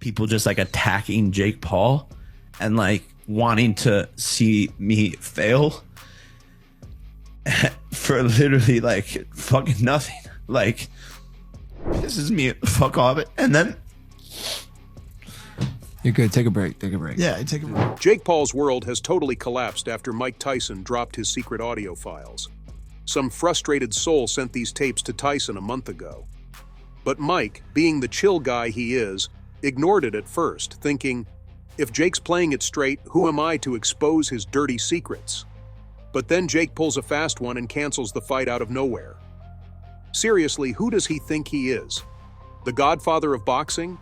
people just like attacking Jake Paul and like wanting to see me fail for literally like fucking nothing. Like, this is me. Fuck off it. And then you're good. Take a break. Take a break. Yeah, take a break. Jake Paul's world has totally collapsed after Mike Tyson dropped his secret audio files. Some frustrated soul sent these tapes to Tyson a month ago. But Mike, being the chill guy he is, ignored it at first, thinking, if Jake's playing it straight, who am I to expose his dirty secrets? But then Jake pulls a fast one and cancels the fight out of nowhere. Seriously, who does he think he is? The godfather of boxing?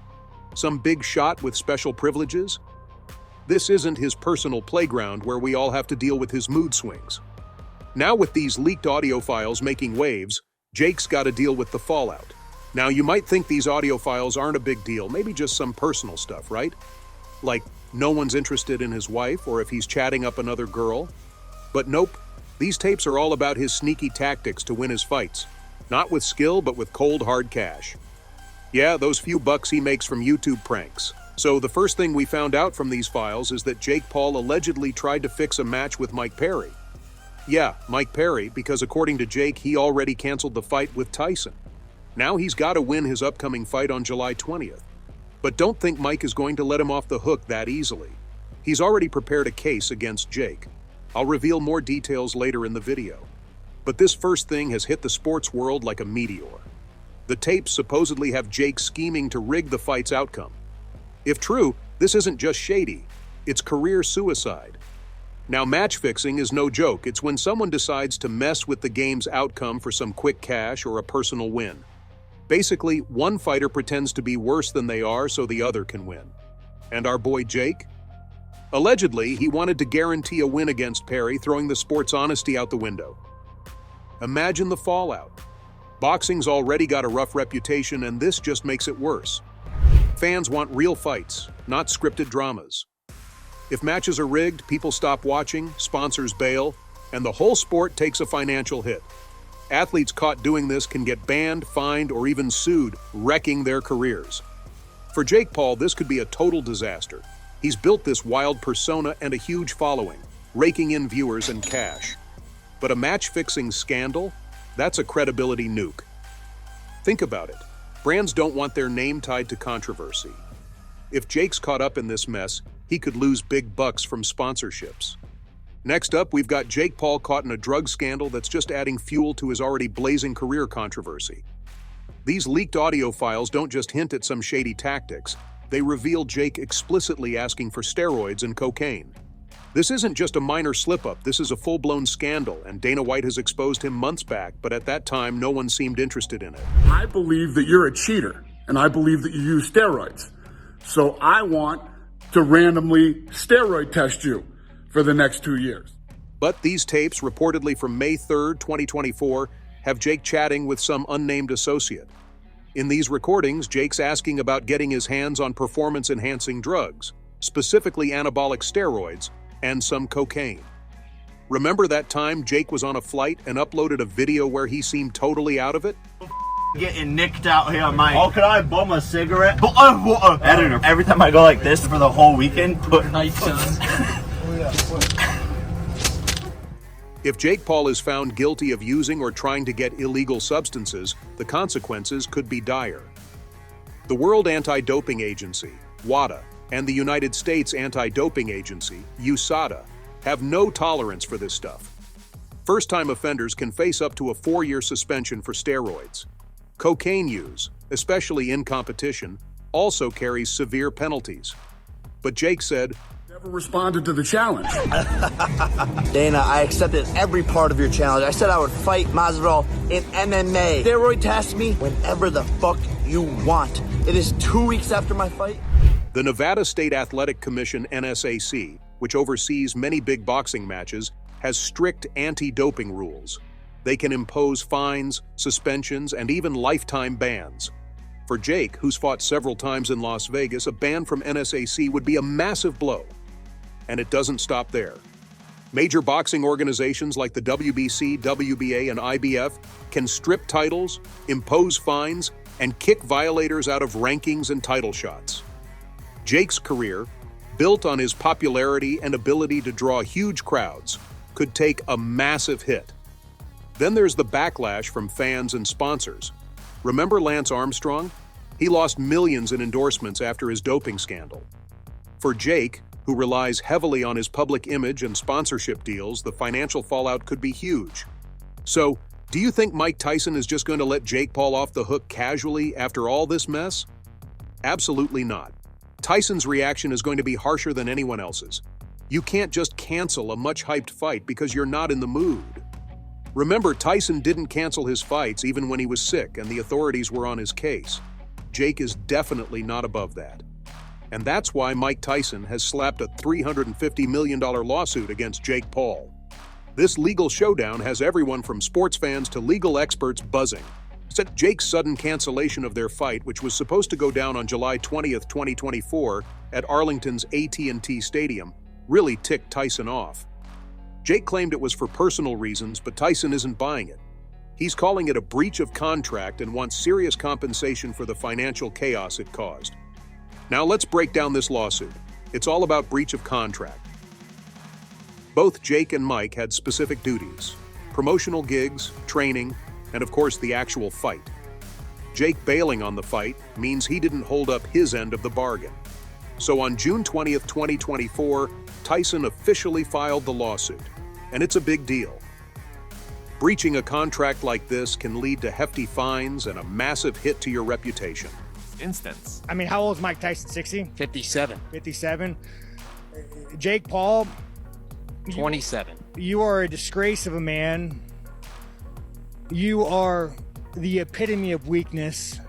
Some big shot with special privileges? This isn't his personal playground where we all have to deal with his mood swings. Now with these leaked audio files making waves, Jake's got to deal with the fallout. Now you might think these audio files aren't a big deal, maybe just some personal stuff, right? Like no one's interested in his wife or if he's chatting up another girl. But nope, these tapes are all about his sneaky tactics to win his fights. Not with skill, but with cold, hard cash. Yeah, those few bucks he makes from YouTube pranks. So the first thing we found out from these files is that Jake Paul allegedly tried to fix a match with Mike Perry. Yeah, Mike Perry, because according to Jake, he already canceled the fight with Tyson. Now he's got to win his upcoming fight on July 20th. But don't think Mike is going to let him off the hook that easily. He's already prepared a case against Jake. I'll reveal more details later in the video. But this first thing has hit the sports world like a meteor. The tapes supposedly have Jake scheming to rig the fight's outcome. If true, this isn't just shady, it's career suicide. Now, match fixing is no joke. It's when someone decides to mess with the game's outcome for some quick cash or a personal win. Basically, one fighter pretends to be worse than they are so the other can win. And our boy Jake? Allegedly, he wanted to guarantee a win against Perry, throwing the sport's honesty out the window. Imagine the fallout. Boxing's already got a rough reputation, and this just makes it worse. Fans want real fights, not scripted dramas. If matches are rigged, people stop watching, sponsors bail, and the whole sport takes a financial hit. Athletes caught doing this can get banned, fined, or even sued, wrecking their careers. For Jake Paul, this could be a total disaster. He's built this wild persona and a huge following, raking in viewers and cash. But a match-fixing scandal? That's a credibility nuke. Think about it. Brands don't want their name tied to controversy. If Jake's caught up in this mess, he could lose big bucks from sponsorships. Next up, we've got Jake Paul caught in a drug scandal that's just adding fuel to his already blazing career controversy. These leaked audio files don't just hint at some shady tactics, they reveal Jake explicitly asking for steroids and cocaine. This isn't just a minor slip-up, this is a full-blown scandal, and Dana White has exposed him months back, but at that time, no one seemed interested in it. I believe that you're a cheater, and I believe that you use steroids. So I want to randomly steroid test you for the next 2 years. But these tapes, reportedly from May 3rd, 2024, have Jake chatting with some unnamed associate. In these recordings, Jake's asking about getting his hands on performance-enhancing drugs, specifically anabolic steroids, and some cocaine. Remember that time Jake was on a flight and uploaded a video where he seemed totally out of it? Getting nicked out here, mate. Oh, can I bum a cigarette? Editor, every time I go like this for the whole weekend, put If Jake Paul is found guilty of using or trying to get illegal substances, the consequences could be dire. The World Anti-Doping Agency, WADA, and the United States Anti-Doping Agency, USADA, have no tolerance for this stuff. First-time offenders can face up to a 4-year suspension for steroids. Cocaine use, especially in competition, also carries severe penalties. But Jake said, Never responded to the challenge. Dana, I accepted every part of your challenge. I said I would fight Masvidal in MMA. Steroid test me whenever the fuck you want. It is 2 weeks after my fight. The Nevada State Athletic Commission, NSAC, which oversees many big boxing matches, has strict anti-doping rules. They can impose fines, suspensions, and even lifetime bans. For Jake, who's fought several times in Las Vegas, a ban from NSAC would be a massive blow. And it doesn't stop there. Major boxing organizations like the WBC, WBA, and IBF can strip titles, impose fines, and kick violators out of rankings and title shots. Jake's career, built on his popularity and ability to draw huge crowds, could take a massive hit. Then there's the backlash from fans and sponsors. Remember Lance Armstrong? He lost millions in endorsements after his doping scandal. For Jake, who relies heavily on his public image and sponsorship deals, the financial fallout could be huge. So, do you think Mike Tyson is just going to let Jake Paul off the hook casually after all this mess? Absolutely not. Tyson's reaction is going to be harsher than anyone else's. You can't just cancel a much-hyped fight because you're not in the mood. Remember, Tyson didn't cancel his fights even when he was sick and the authorities were on his case. Jake is definitely not above that. And that's why Mike Tyson has slapped a $350 million lawsuit against Jake Paul. This legal showdown has everyone from sports fans to legal experts buzzing. Since Jake's sudden cancellation of their fight, which was supposed to go down on July 20th, 2024 at Arlington's AT&T Stadium, really ticked Tyson off. Jake claimed it was for personal reasons, but Tyson isn't buying it. He's calling it a breach of contract and wants serious compensation for the financial chaos it caused. Now let's break down this lawsuit. It's all about breach of contract. Both Jake and Mike had specific duties: promotional gigs, training, and of course the actual fight. Jake bailing on the fight means he didn't hold up his end of the bargain. So on June 20th, 2024, Tyson officially filed the lawsuit, and it's a big deal. Breaching a contract like this can lead to hefty fines and a massive hit to your reputation. Instance. I mean, how old is Mike Tyson? 60? 57. 57? Jake Paul? 27. You are a disgrace of a man. You are the epitome of weakness.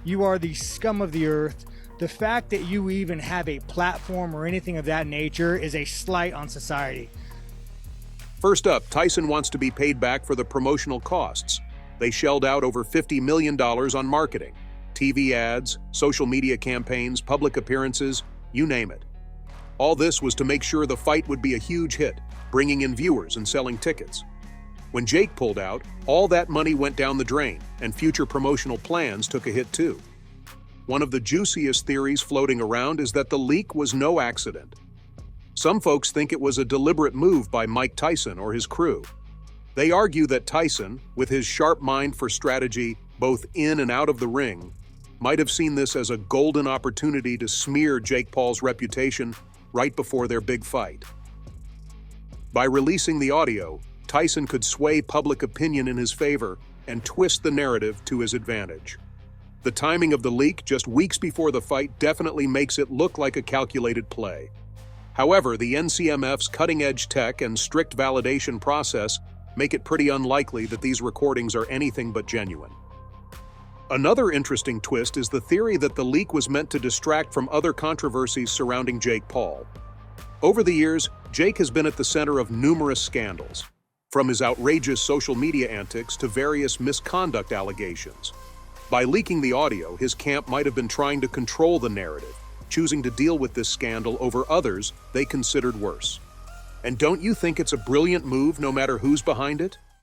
You are the scum of the earth. The fact that you even have a platform or anything of that nature is a slight on society. First up, Tyson wants to be paid back for the promotional costs. They shelled out over $50 million on marketing, TV ads, social media campaigns, public appearances, you name it. All this was to make sure the fight would be a huge hit, bringing in viewers and selling tickets. When Jake pulled out, all that money went down the drain, and future promotional plans took a hit too. One of the juiciest theories floating around is that the leak was no accident. Some folks think it was a deliberate move by Mike Tyson or his crew. They argue that Tyson, with his sharp mind for strategy both in and out of the ring, might have seen this as a golden opportunity to smear Jake Paul's reputation right before their big fight. By releasing the audio, Tyson could sway public opinion in his favor and twist the narrative to his advantage. The timing of the leak just weeks before the fight definitely makes it look like a calculated play. However, the NCMF's cutting-edge tech and strict validation process make it pretty unlikely that these recordings are anything but genuine. Another interesting twist is the theory that the leak was meant to distract from other controversies surrounding Jake Paul. Over the years, Jake has been at the center of numerous scandals, from his outrageous social media antics to various misconduct allegations. By leaking the audio, his camp might have been trying to control the narrative, choosing to deal with this scandal over others they considered worse. And don't you think it's a brilliant move no matter who's behind it?